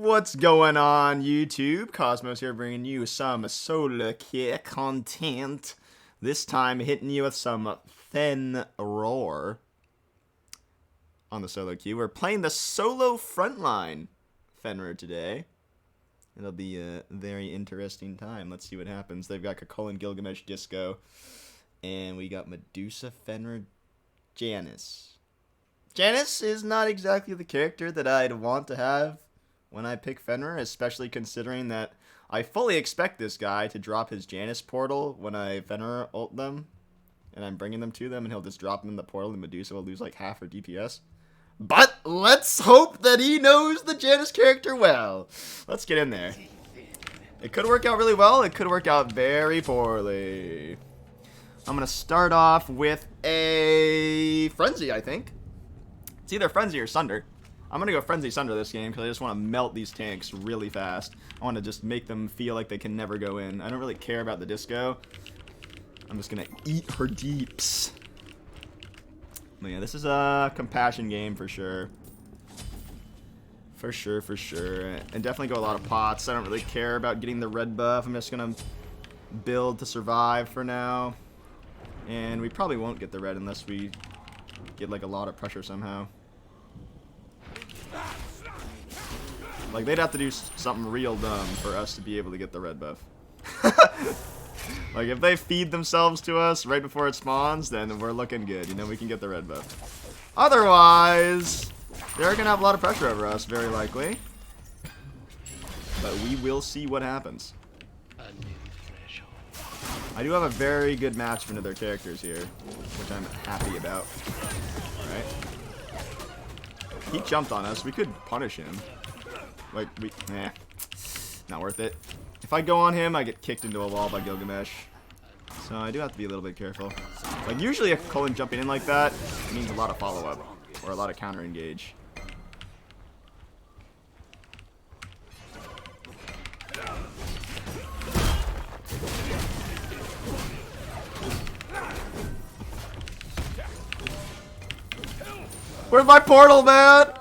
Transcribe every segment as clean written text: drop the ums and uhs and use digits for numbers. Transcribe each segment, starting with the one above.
What's going on, YouTube? Cosmos here bringing you some solo queue content. This time hitting you with some Fenrir on the solo queue. We're playing the solo frontline Fenrir today. It'll be a very interesting time. Let's see what happens. They've got Kakolin, Gilgamesh, Disco, and we got Medusa, Fenrir, Janice. Janice is not exactly the character that I'd want to have when I pick Fenrir, especially considering that I fully expect this guy to drop his Janice portal when I Fenrir ult them, and I'm bringing them to them, and he'll just drop them in the portal, and Medusa will lose like half her DPS. But let's hope that he knows the Janice character well. Let's get in there. It could work out really well. It could work out very poorly. I'm going to start off with a Frenzy, I think. It's either Frenzy or Sunder. I'm going to go Frenzy Sunder this game because I just want to melt these tanks really fast. I want to just make them feel like they can never go in. I don't really care about the Disco. I'm just going to eat her deeps. But yeah, this is a compassion game for sure. For sure. And definitely go a lot of pots. I don't really care about getting the red buff. I'm just going to build to survive for now. And we probably won't get the red unless we get like a lot of pressure somehow. Like, they'd have to do something real dumb for us to be able to get the red buff. Like, if they feed themselves to us right before it spawns, then we're looking good. You know, we can get the red buff. Otherwise, they're going to have a lot of pressure over us, very likely. But we will see what happens. I do have a very good matchment of their characters here, which I'm happy about. Alright. He jumped on us. We could punish him. Like, not worth it. If I go on him, I get kicked into a wall by Gilgamesh. So I do have to be a little bit careful. Like, usually a Colin jumping in like that means a lot of follow-up. Or a lot of counter-engage. Where's my portal, man?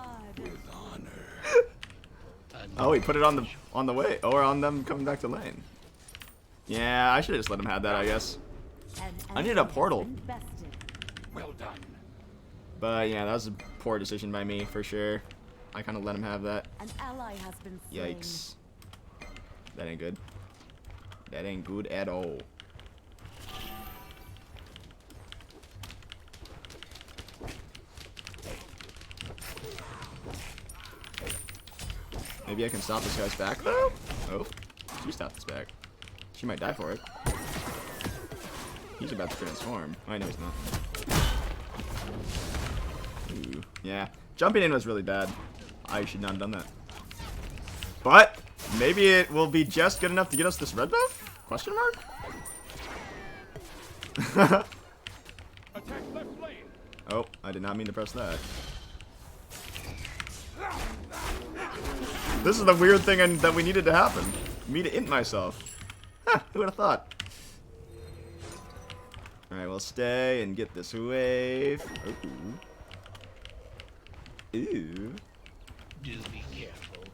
Oh, he put it on the way, or on them coming back to lane. Yeah, I should have just let him have that, I guess. I needed a portal. Well done. But yeah, that was a poor decision by me for sure. I kind of let him have that. An ally has been slain. Yikes. That ain't good. That ain't good at all. Maybe I can stop this guy's back, though? Oh, she stopped his back. She might die for it. He's about to transform. Oh, I know he's not. Ooh, yeah. Jumping in was really bad. I should not have done that. But maybe it will be just good enough to get us this red buff? Question mark? Oh, I did not mean to press that. This is the weird thing that we needed to happen. Me to int myself. Huh, who would have thought? Alright, we'll stay and get this wave. Ooh. Ooh. Do be careful.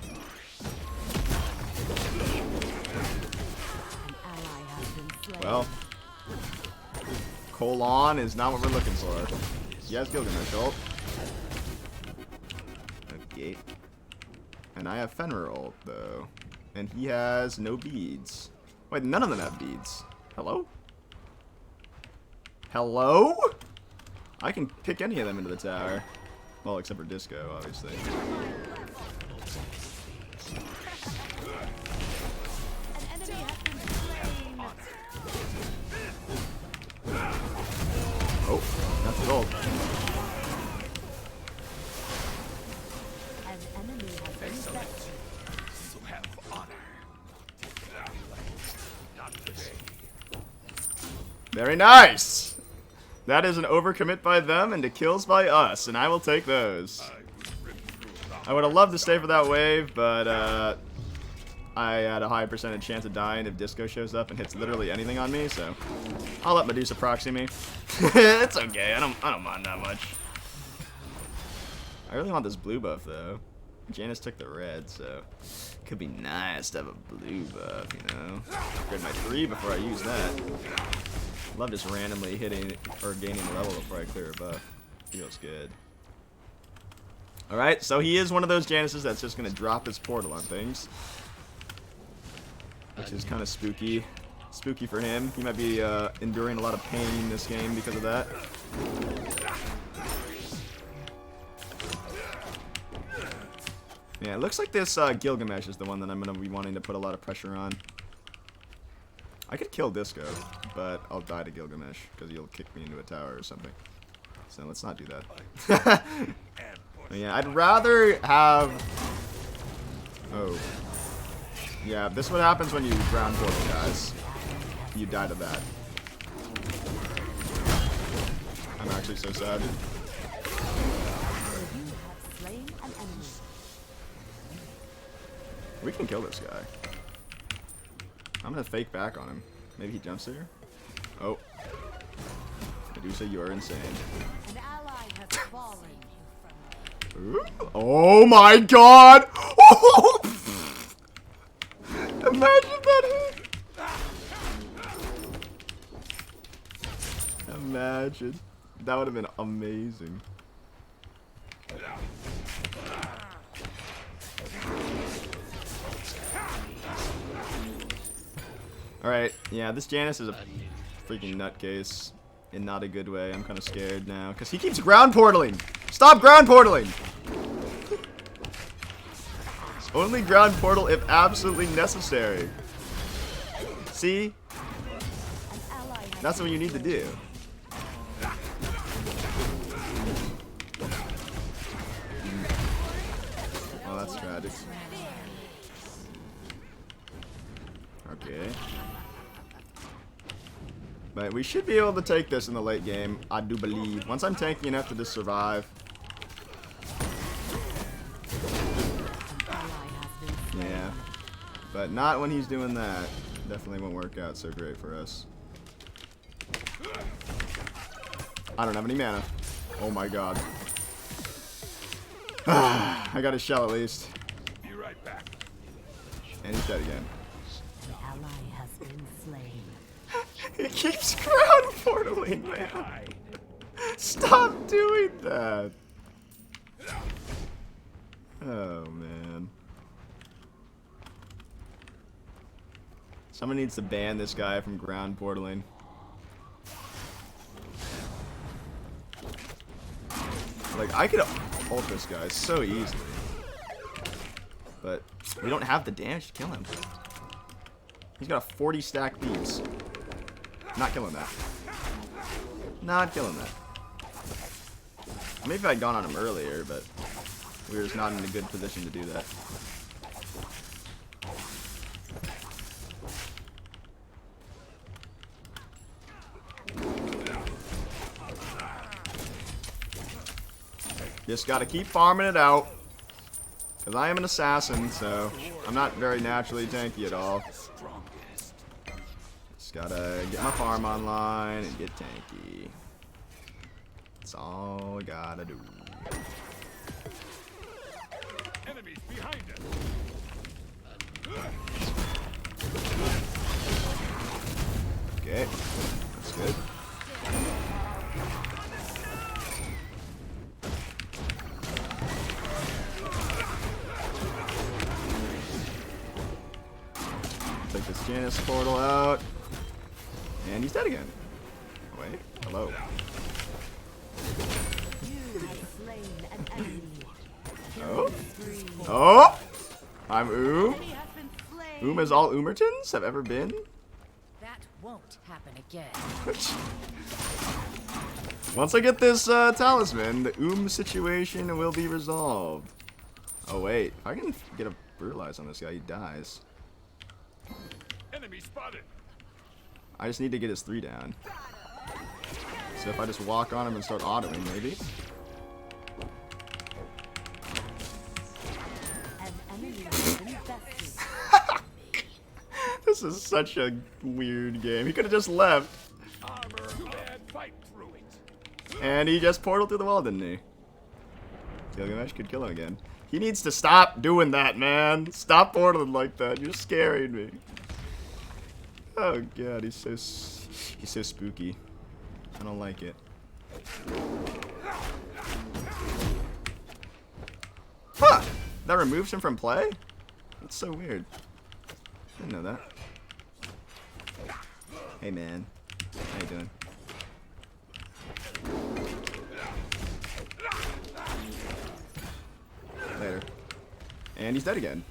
An ally has been slain. Well, Colon is not what we're looking for. He has Gilgamesh ult. Okay. And I have Fenrir ult, though. And he has no beads. Wait, none of them have beads. Hello? Hello? I can pick any of them into the tower. Well, except for Disco, obviously. An enemy has been slain. Oh, that's the gold. An enemy has been slain. So have honor. Not today. Very nice! That is an overcommit by them and a kills by us, and I will take those. I would have loved to stay for that wave, but I had a high percentage chance of dying if Disco shows up and hits literally anything on me, so I'll let Medusa proxy me. It's okay, I don't mind that much. I really want this blue buff though. Janus took the red, so could be nice to have a blue buff, you know. Upgrade my 3 before I use that. Love just randomly hitting or gaining a level before I clear a buff. Feels good. Alright, so he is one of those Januses that's just going to drop his portal on things. Which is kind of spooky. Spooky for him. He might be enduring a lot of pain in this game because of that. Yeah, it looks like this Gilgamesh is the one that I'm going to be wanting to put a lot of pressure on. I could kill Disco, but I'll die to Gilgamesh because he'll kick me into a tower or something. So let's not do that. Yeah, I'd rather have... Oh. Yeah, this is what happens when you ground portal, guys. You die to that. I'm actually so sad. You have slain an enemy. We can kill this guy. I'm gonna fake back on him. Maybe he jumps here? Oh. Medusa, you are insane. An ally has fallen. Ooh. Oh my god! Imagine that hit! Imagine. That would have been amazing. Alright, yeah, this Janus is a freaking nutcase. In not a good way. I'm kind of scared now. Because he keeps ground portaling! Stop ground portaling! Only ground portal if absolutely necessary. See? An ally has That's what you need to do. Oh, that's tragic. Okay. But we should be able to take this in the late game, I do believe. Once I'm tanky enough to just survive. Yeah. But not when he's doing that. Definitely won't work out so great for us. I don't have any mana. Oh my god. I got his shell at least. Be right back. And he's dead again. the ally has been slain. He keeps ground portaling, man. Stop doing that. Oh, man. Someone needs to ban this guy from ground portaling. Like, I could ult this guy so easily. But we don't have the damage to kill him. He's got a 40 stack beats. Not killing that. Not killing that. Maybe if I'd gone on him earlier, but we were just not in a good position to do that. Just gotta keep farming it out. Because I am an assassin, so I'm not very naturally tanky at all. Just gotta get my farm online and get tanky. That's all I gotta do. Enemies behind us. Okay, that's good. Take this Janus portal out. And he's dead again. Wait, hello. You have slain an enemy. Oh? Spree. Oh! I'm Oom. Enemy has been slain. Oom as all Oomertons have ever been. That won't happen again. Once I get this talisman, the Oom situation will be resolved. Oh wait, if I can get a brutalize on this guy, he dies. Enemy spotted. I just need to get his 3 down. So if I just walk on him and start autoing, maybe. An enemy has been bested. This is such a weird game. He could have just left. Armor. Too bad. Fight through it. And he just portaled through the wall, didn't he? Gilgamesh could kill him again. He needs to stop doing that, man. Stop portaling like that. You're scaring me. Oh god, he's so spooky. I don't like it. Huh! That removes him from play? That's so weird. Didn't know that. Hey man, how you doing? Later. And he's dead again.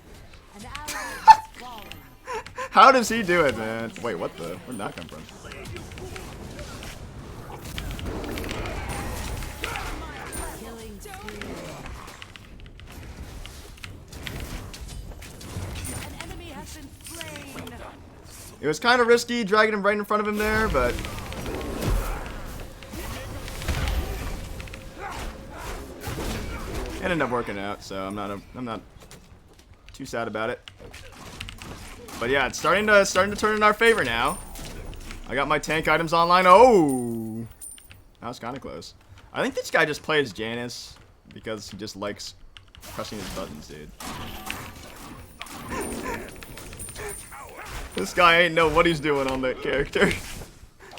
An ally has fallen. How does he do it, man? Wait, what the? Where'd that come from? Killing spree. An enemy has been slain. It was kind of risky dragging him right in front of him there, but it ended up working out, so I'm not too sad about it. But yeah, it's starting to turn in our favor now. I got my tank items online. Oh, that was kind of close. I think this guy just plays Janice because he just likes pressing his buttons, dude. This guy ain't know what he's doing on that character.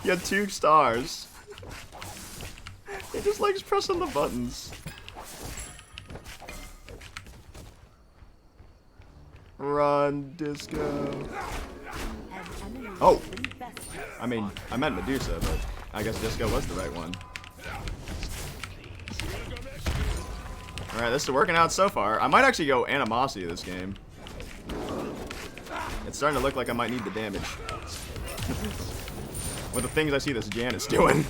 He had 2 stars. He just likes pressing the buttons. Run, Disco. Oh! I mean, I meant Medusa, but I guess Disco was the right one. Alright, this is working out so far. I might actually go Animosity this game. It's starting to look like I might need the damage. With the things I see this Janet's doing.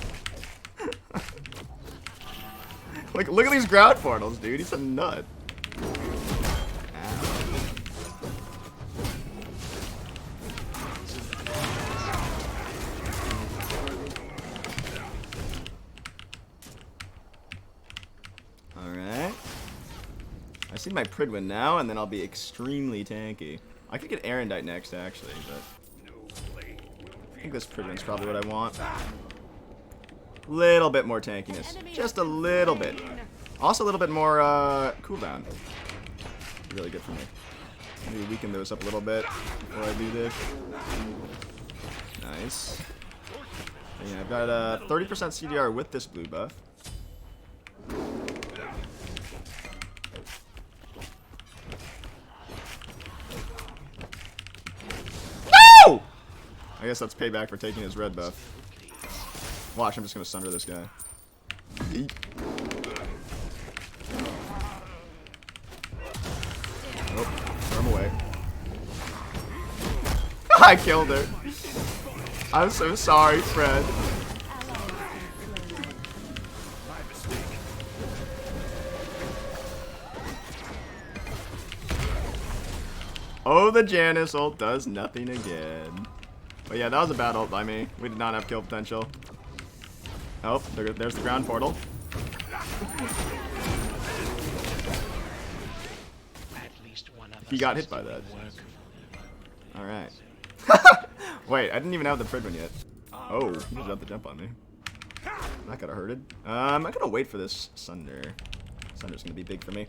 Look at these ground portals, dude. He's a nut. Alright. I see my Pridwin now, and then I'll be extremely tanky. I could get Arendite next, actually, but I think this Pridwin's probably what I want. Little bit more tankiness. Just a little bit. Also a little bit more cooldown. Really good for me. Maybe weaken those up a little bit before I do this. Nice. And yeah, I've got a 30% CDR with this blue buff. No! I guess that's payback for taking his red buff. Watch, I'm just gonna sunder this guy. Eat. Oh, throw him away. I killed her. I'm so sorry, Fred. Oh, the Janice ult does nothing again. But yeah, that was a bad ult by me. We did not have kill potential. Oh, there's the ground portal. He got hit by that. Alright. Wait, I didn't even have the Pridwin yet. Oh, he just got the jump on me. That got hurted. I'm gonna wait for this Sunder. Sunder's gonna be big for me.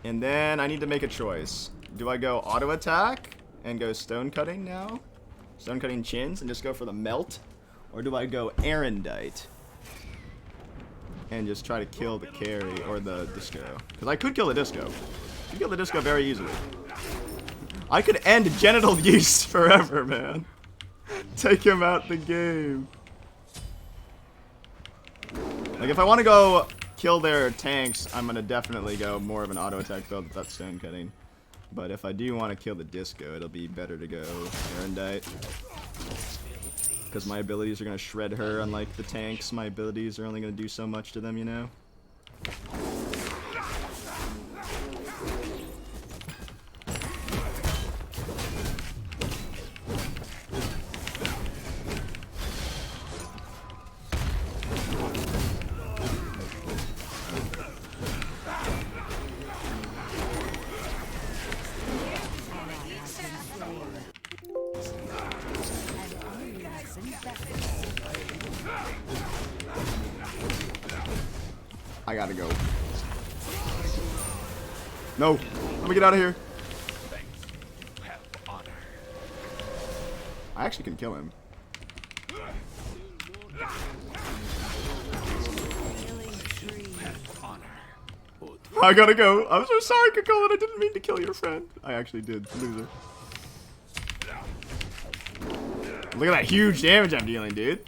And then I need to make a choice. Do I go auto attack and go stone cutting now? Stone cutting chins and just go for the melt? Or do I go Arendite and just try to kill the carry or the disco? Because I could kill the disco. I could kill the disco very easily. I could end genital use forever, man. Take him out the game. Like, if I want to go kill their tanks, I'm going to definitely go more of an auto attack build with that stone cutting. But if I do want to kill the disco, it'll be better to go Arendite. Because my abilities are going to shred her, unlike the tanks. My abilities are only going to do so much to them, you know? I gotta go. No. Let me get out of here. Have honor. I actually can kill him. I gotta go. I'm so sorry, Kakolan. I didn't mean to kill your friend. I actually did. Loser. Look at that huge damage I'm dealing, dude.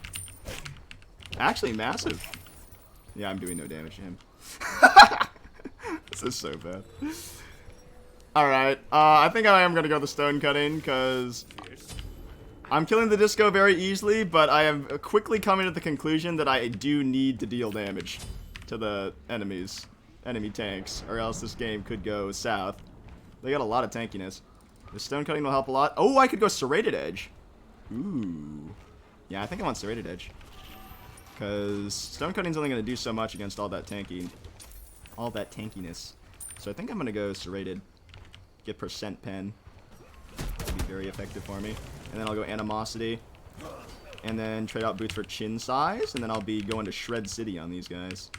Actually, massive. Yeah, I'm doing no damage to him. This is so bad. Alright. I think I am gonna go the stone cutting, because I'm killing the disco very easily, but I am quickly coming to the conclusion that I do need to deal damage to the enemy tanks, or else this game could go south. They got a lot of tankiness. The stone cutting will help a lot. Oh, I could go serrated edge. Ooh. Yeah, I think I want serrated edge. Because stone cutting's only going to do so much against all that tankiness. So I think I'm going to go serrated. Get percent pen. That'll be very effective for me. And then I'll go animosity. And then trade out boots for chin size. And then I'll be going to Shred City on these guys.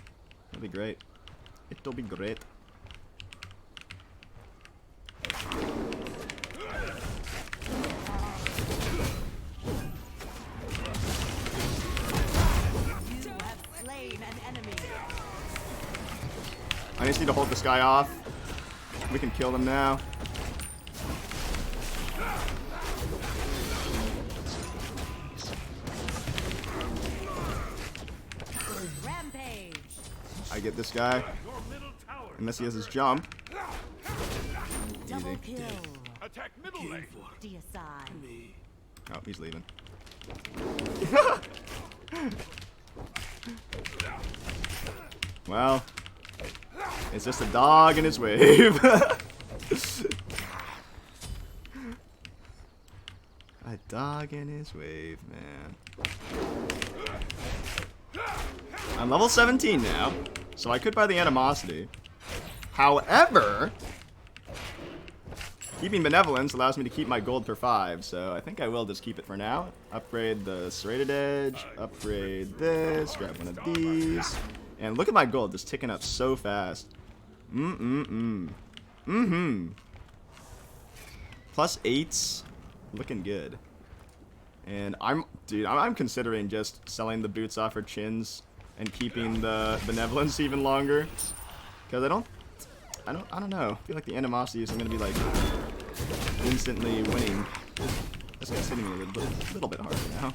That'll be great. It'll be great. I just need to hold this guy off. We can kill them now. Rampage. I get this guy. Unless he has his jump. Double Easy. kill. Attack middle lane. Deicide. Oh, he's leaving. Well, it's just a dog in his wave. A dog in his wave, man. I'm level 17 now, so I could buy the animosity. However, keeping benevolence allows me to keep my gold per 5, so I think I will just keep it for now. Upgrade the serrated edge, upgrade this, grab one of these, and look at my gold just ticking up so fast. Plus 8s, looking good. And I'm considering just selling the boots off for chins and keeping the benevolence even longer, because I don't know. I feel like the animosity is gonna be like instantly winning. This guy's hitting me a little bit harder now.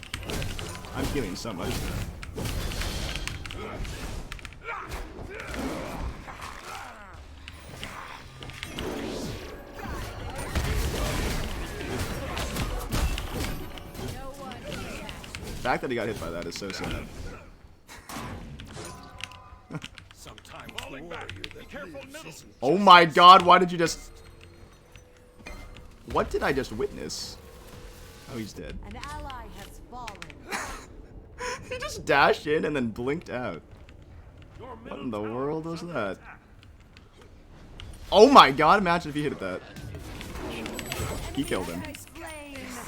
I'm healing so much. The fact that he got hit by that is so sad. Oh my god, why did you just... What did I just witness? Oh, he's dead. An ally has fallen. He just dashed in and then blinked out. What in the world was that? Oh my god, imagine if he hit that. He killed him.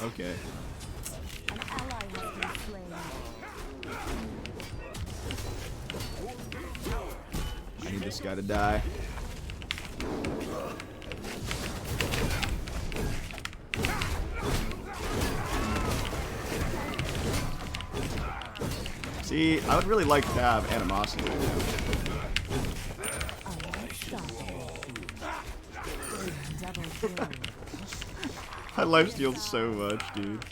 Okay. An ally has been slain. I need this guy to die. See, I would really like to have animosity right now. Double kill. I lifesteal so much, dude.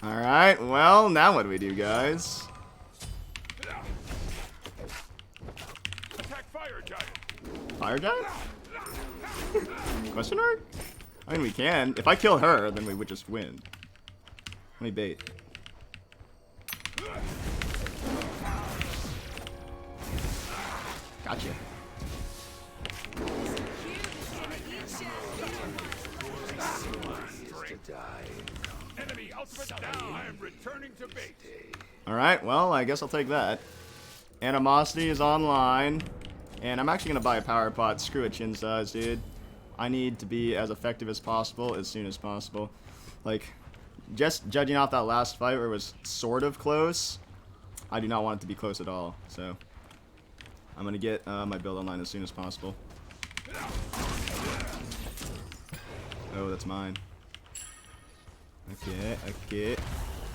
Alright, well, now what do we do, guys? Attack fire giant. Fire giant? Question mark? I mean, we can. If I kill her, then we would just win. Let me bait. Gotcha. Enemy ultimate down. I am returning to bait. Alright, well, I guess I'll take that. Animosity is online. And I'm actually going to buy a power pot. Screw a chin size, dude. I need to be as effective as possible as soon as possible. Like, just judging off that last fight where it was sort of close, I do not want it to be close at all. So, I'm gonna get my build online as soon as possible. Oh, that's mine. Okay, okay.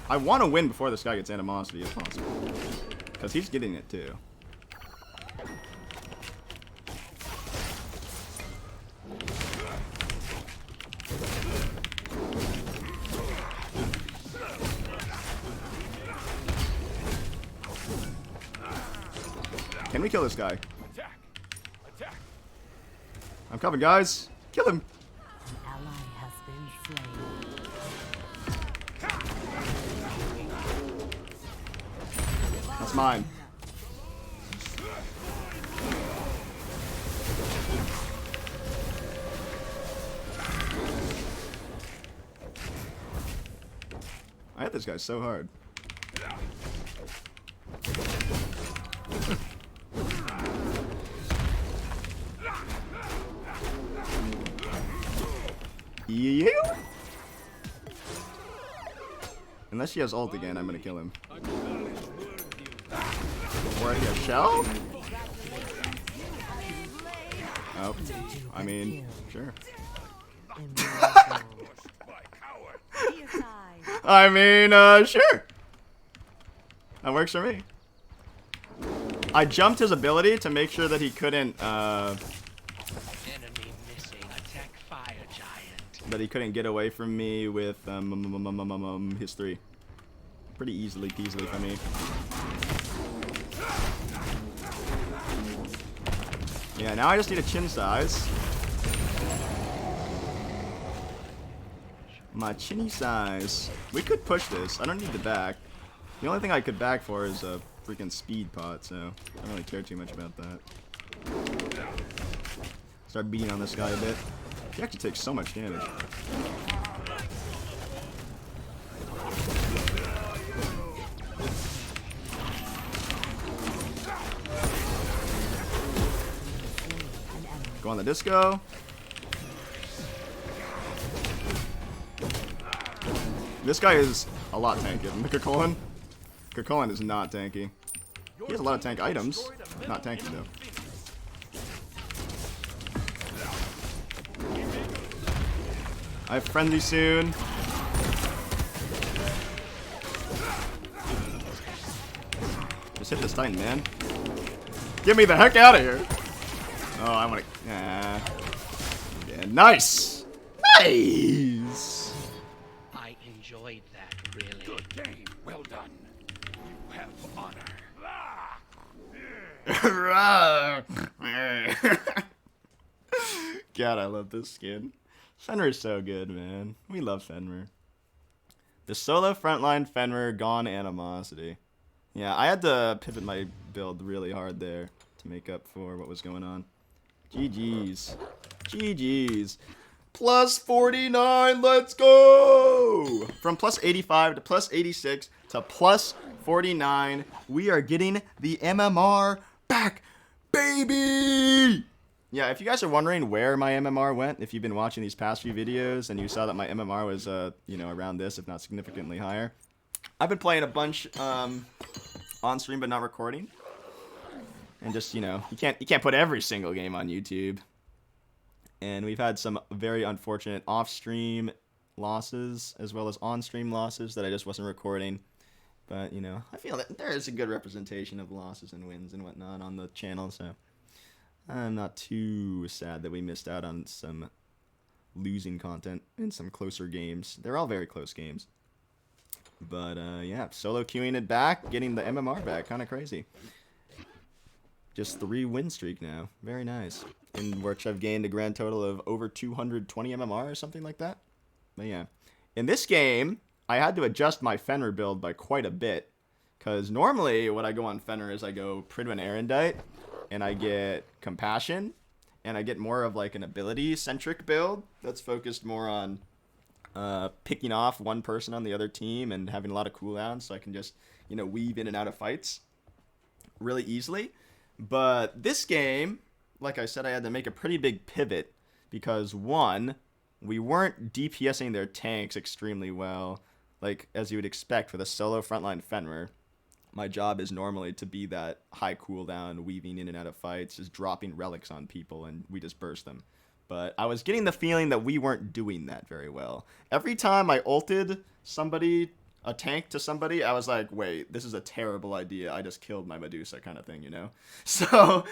I want to win before this guy gets animosity if possible. Because he's getting it too. Can we kill this guy? Attack! Attack! I'm coming, guys. Kill him. An ally has been slain. That's mine. I hit this guy so hard. You? Unless she has ult again, I'm gonna kill him. Or a shell? Oh, I mean, sure. I mean, sure. That works for me. I jumped his ability to make sure that he couldn't, Enemy missing. Attack fire giant. that he couldn't get away from me with, his 3. Pretty easily peasily for me. Yeah, now I just need a chin size. My chinny size. We could push this. I don't need to back. The only thing I could back for is a freaking speed pot, so I don't really care too much about that. Start beating on this guy a bit. He actually takes so much damage. Go on the disco. This guy is a lot tankier than the Kakolin. Kakolin is not tanky. He has a lot of tank items. Not tanky though. I have friendly soon. Just hit this Titan, man. Get me the heck out of here. Oh, I want to. Yeah, nice. Nice. I enjoyed that, really. Good game. Well done. You have honor. God, I love this skin. Fenrir's so good, man. We love Fenrir. The solo frontline Fenrir gone animosity. Yeah, I had to pivot my build really hard there to make up for what was going on. GG's. GG's. Plus 49, let's go! From plus 85 to plus 86 to plus 49, we are getting the MMR back, baby! Yeah, if you guys are wondering where my MMR went, if you've been watching these past few videos and you saw that my MMR was, you know, around this, if not significantly higher, I've been playing a bunch on stream but not recording. And just, you know, you can't put every single game on YouTube. And we've had some very unfortunate off-stream losses as well as on-stream losses that I just wasn't recording. But, you know, I feel that there is a good representation of losses and wins and whatnot on the channel, so I'm not too sad that we missed out on some losing content in some closer games. They're all very close games. But, yeah, solo queuing it back, getting the MMR back, kind of crazy. Just 3 win streak now. Very nice. In which I've gained a grand total of over 220 MMR or something like that. But yeah. In this game, I had to adjust my Fenrir build by quite a bit. Because normally, when I go on Fenrir is I go Pridwin Erendite, and I get Compassion, and I get more of like an ability-centric build that's focused more on picking off one person on the other team and having a lot of cooldowns so I can just, you know, weave in and out of fights really easily. But this game, like I said, I had to make a pretty big pivot because, one, we weren't DPSing their tanks extremely well, like as you would expect for the solo frontline Fenrir. My job is normally to be that high cooldown, weaving in and out of fights, just dropping relics on people, and we just burst them. But I was getting the feeling that we weren't doing that very well. Every time I ulted somebody, a tank to somebody, I was like, wait, this is a terrible idea. I just killed my Medusa kind of thing, you know? So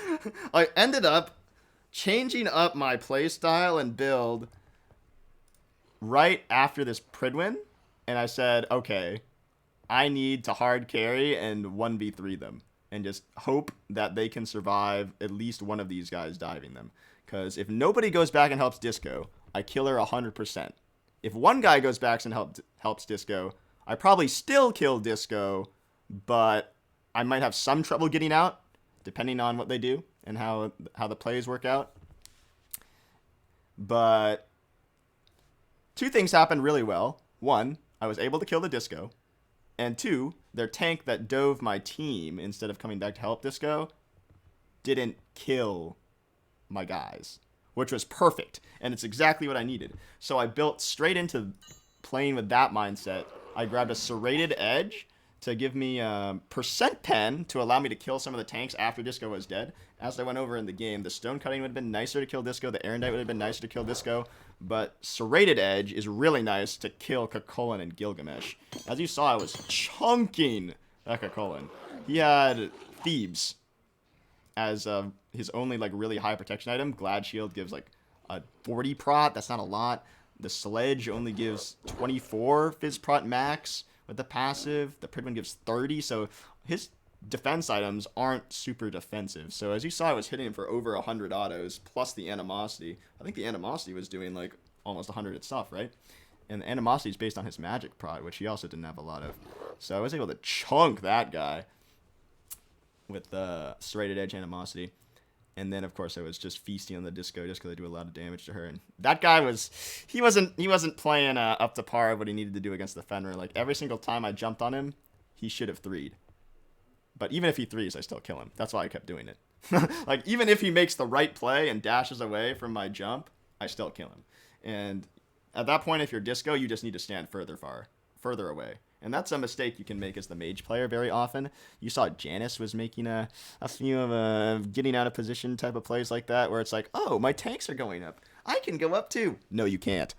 I ended up changing up my playstyle and build right after this Pridwin, and I said, okay, I need to hard carry and 1v3 them and just hope that they can survive at least one of these guys diving them. Because if nobody goes back and helps Disco, I kill her 100%. If one guy goes back and helps Disco, I probably still kill Disco, but I might have some trouble getting out, depending on what they do and how the plays work out. But two things happened really well. One, I was able to kill the Disco. And two, their tank that dove my team instead of coming back to help Disco didn't kill my guys, which was perfect. And it's exactly what I needed. So I built straight into playing with that mindset. I grabbed a serrated edge to give me percent pen to allow me to kill some of the tanks after Disco was dead. As I went over in the game, the stone cutting would have been nicer to kill Disco, the Erendite would have been nicer to kill Disco, but serrated edge is really nice to kill Cucullin and Gilgamesh. As you saw, I was chunking that Cucullin. He had Thebes as his only like really high protection item. Glad Shield gives like a 40 prot, that's not a lot. The Sledge only gives 24 Fizz prot max with the passive. The Pridwin gives 30, so his defense items aren't super defensive. So as you saw, I was hitting him for over 100 autos, plus the Animosity. I think the Animosity was doing like almost 100 itself, right? And the Animosity is based on his magic prod, which he also didn't have a lot of. So I was able to chunk that guy with the serrated edge Animosity. And then, of course, I was just feasting on the Disco just because I do a lot of damage to her. And that guy he wasn't playing up to par of what he needed to do against the Fenrir. Like, every single time I jumped on him, he should have 3'd. But even if he 3's, I still kill him. That's why I kept doing it. Like, even if he makes the right play and dashes away from my jump, I still kill him. And at that point, if you're Disco, you just need to stand further away. And that's a mistake you can make as the mage player very often. You saw Janice was making a few of getting out of position type of plays like that, where it's like, oh, my tanks are going up. I can go up too. No, you can't.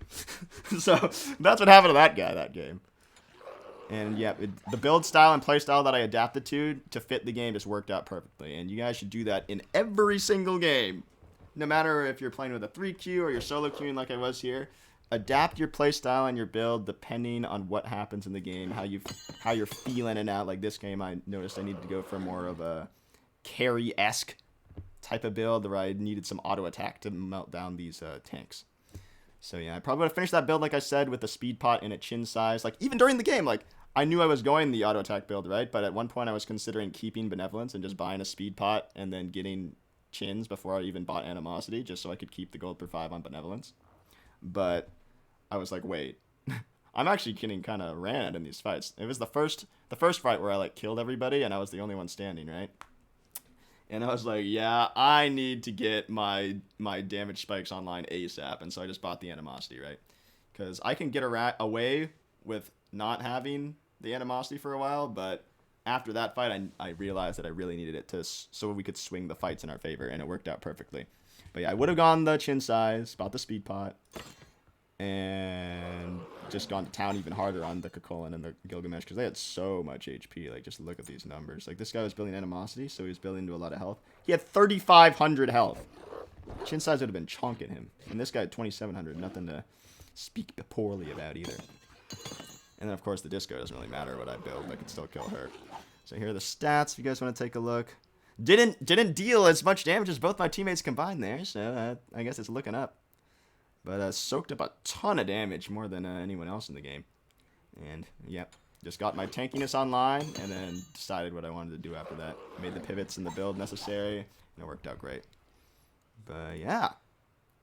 So that's what happened to that guy that game. And yeah, the build style and play style that I adapted to fit the game just worked out perfectly. And you guys should do that in every single game. No matter if you're playing with a 3Q or you're solo queuing like I was here. Adapt your playstyle and your build depending on what happens in the game, how you're feeling it out. Like this game, I noticed I needed to go for more of a carry-esque type of build where I needed some auto attack to melt down these tanks. So yeah, I probably would have finished that build like I said with a speed pot and a chin size. Like even during the game, like I knew I was going the auto attack build, right? But at one point I was considering keeping Benevolence and just buying a speed pot and then getting chins before I even bought Animosity, just so I could keep the gold per 5 on Benevolence. But I was like, wait, I'm actually getting kind of ran at in these fights. It was the first fight where I like killed everybody and I was the only one standing, right? And I was like, yeah, I need to get my damage spikes online ASAP. And so I just bought the Animosity, right? Because I can get away with not having the Animosity for a while, but after that fight, I realized that I really needed it so we could swing the fights in our favor, and it worked out perfectly. But yeah, I would have gone the chin size, bought the speed pot, and just gone to town even harder on the Cucullin and the Gilgamesh because they had so much HP. Like, just look at these numbers. Like, this guy was building Animosity, so he was building to a lot of health. He had 3,500 health. Chin size would have been chonking him. And this guy had 2,700. Nothing to speak poorly about either. And then, of course, the Disco doesn't really matter what I build. I can still kill her. So here are the stats if you guys want to take a look. Didn't deal as much damage as both my teammates combined there, so I guess it's looking up. But soaked up a ton of damage, more than anyone else in the game. And, yep, just got my tankiness online, and then decided what I wanted to do after that. Made the pivots and the build necessary, and it worked out great. But, yeah,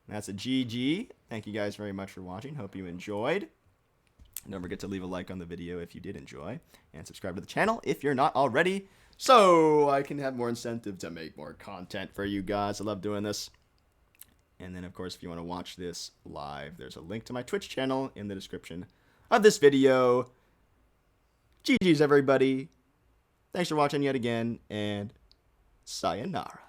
that's a GG. Thank you guys very much for watching. Hope you enjoyed. Don't forget to leave a like on the video if you did enjoy, and subscribe to the channel if you're not already, so I can have more incentive to make more content for you guys. I love doing this. And then, of course, if you want to watch this live, there's a link to my Twitch channel in the description of this video. GG's, everybody. Thanks for watching yet again, and sayonara.